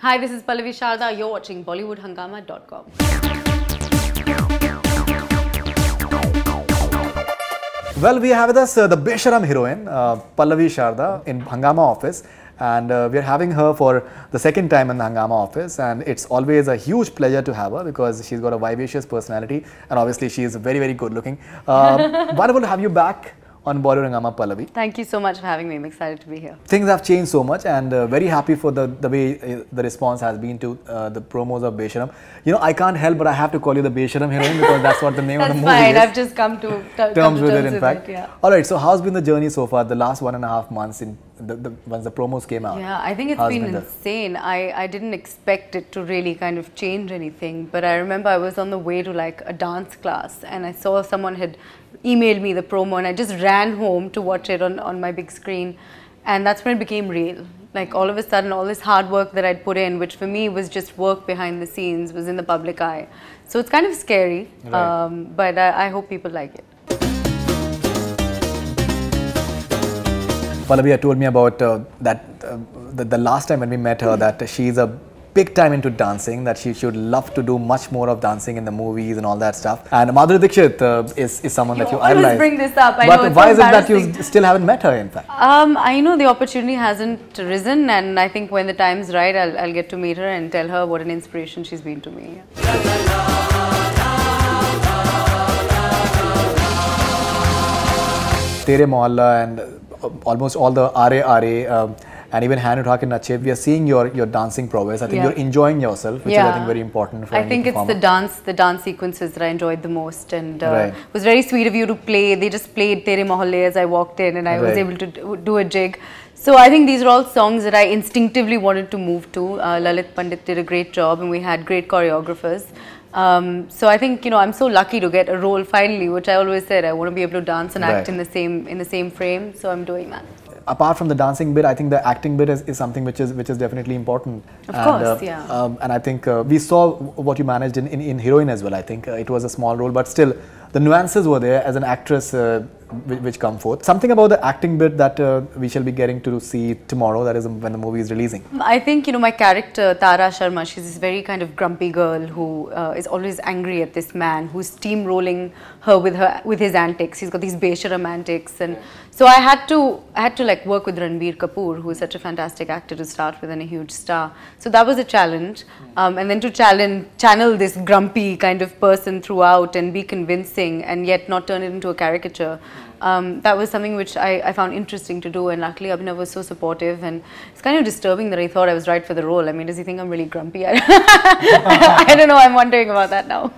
Hi, this is Pallavi Sharda. You're watching BollywoodHungama.com. Well, we have with us the Besharam heroine, Pallavi Sharda, in Hungama office. And we are having her for the second time in the Hungama office. And it's always a huge pleasure to have her because she's got a vivacious personality. And obviously, she is very, very good looking. Wonderful to have you back on Bollywood Hungama, Pallavi. Thank you so much for having me. I'm excited to be here. Things have changed so much and very happy for the way the response has been to the promos of Besharam. You know, I can't help but I have to call you the Besharam heroine because that's what the name of the movie is. That's fine. I've just come to terms with it, in fact. Yeah. Alright, so how's been the journey so far, the last 1.5 months in once the promos came out? Yeah, I think it's been insane. I didn't expect it to really kind of change anything, but I remember I was on the way to like a dance class and I saw someone had emailed me the promo and I just ran home to watch it on my big screen, and that's when it became real. Like all of a sudden all this hard work that I'd put in, which for me was just work behind the scenes, was in the public eye. So it's kind of scary, right. But I hope people like it. Pallavi had told me about the last time when we met her that she's a big time into dancing, that she should love to do much more of dancing in the movies and all that stuff. And Madhuri Dixit is someone that you idolize. Always bring this up. I but know, why is it that you still haven't met her, in fact? I know the opportunity hasn't risen, and I think when the time's right, I'll get to meet her and tell her what an inspiration she's been to me. Tere Mohalla and almost all the RA, and even Hand to Talk in Nachet, we are seeing your dancing prowess. I think you're enjoying yourself, which is I think very important for I think it's the dance sequences that I enjoyed the most, and it was very sweet of you to play. They just played Tere Mohalle as I walked in, and I was able to do a jig. So I think these are all songs that I instinctively wanted to move to. Lalit Pandit did a great job, and we had great choreographers. So I think, you know, I'm so lucky to get a role finally, which I always said I want to be able to dance and act in the same frame. So I'm doing that. Apart from the dancing bit, I think the acting bit is something which is definitely important. Of course, yeah. And I think we saw what you managed in Heroine as well. I think it was a small role, but still the nuances were there as an actress which come forth. Something about the acting bit that we shall be getting to see tomorrow, that is when the movie is releasing. I think, you know, my character Tara Sharma, she's this very kind of grumpy girl who is always angry at this man who's steamrolling her with his antics. He's got these Besharam antics, and so I had to like work with Ranbir Kapoor, who is such a fantastic actor to start with and a huge star. So that was a challenge, and then to channel this grumpy kind of person throughout and be convincing and yet not turn it into a caricature. That was something which I found interesting to do, and luckily Abhinav was so supportive, and it's kind of disturbing that I thought I was right for the role. I mean, does he think I'm really grumpy? I don't know, I'm wondering about that now.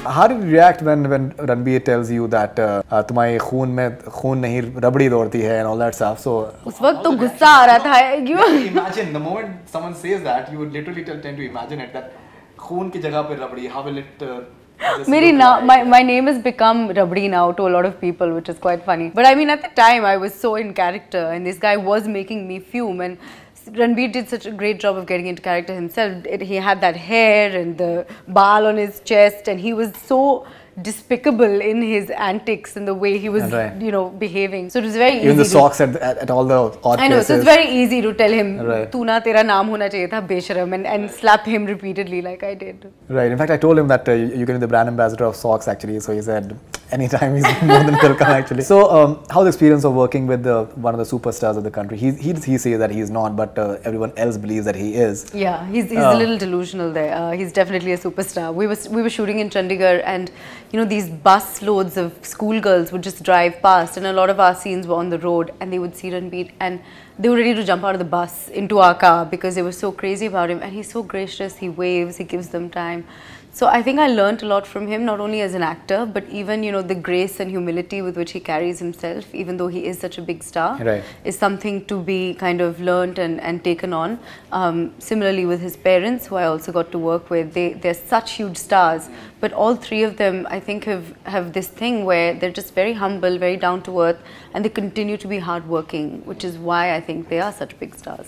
How did you react when Ranbir tells you that तुम्हारे खून में खून नहीं रबड़ी दौड़ती है and all that stuff? So उस वक्त तो गुस्सा आ रहा था. Imagine the moment someone says that, you would literally tend to imagine it that खून की जगह पे रबड़ी. How will it? My name has become Rabdi now to a lot of people, which is quite funny. But I mean, at the time, I was so in character, and this guy was making me fume. And Ranbir did such a great job of getting into character himself. He had that hair and the bal on his chest, and he was so despicable in his antics and the way he was, you know, behaving. So it was very easy. Even the socks at all the odd I know, places. so it's very easy to tell him, "Tu na tera naam hona chahiye tha Besharam," and slap him repeatedly like I did. Right. In fact, I told him that you're going to be the brand ambassador of socks actually. So he said, anytime he's more than welcome actually. So how's the experience of working with one of the superstars of the country? He says that he's not, but everyone else believes that he is. Yeah, he's a little delusional there. He's definitely a superstar. We were shooting in Chandigarh, and you know, these bus loads of schoolgirls would just drive past, and a lot of our scenes were on the road, and they would see Ranbir and they were ready to jump out of the bus into our car because they were so crazy about him, and he's so gracious, he waves, he gives them time. So I think I learned a lot from him, not only as an actor, but even, you know, the grace and humility with which he carries himself, even though he is such a big star, is something to be kind of learned and taken on. Similarly with his parents, who I also got to work with, they're such huge stars, but all three of them, I think, have this thing where they're just very humble, very down to earth, and they continue to be hardworking, which is why I think they are such big stars.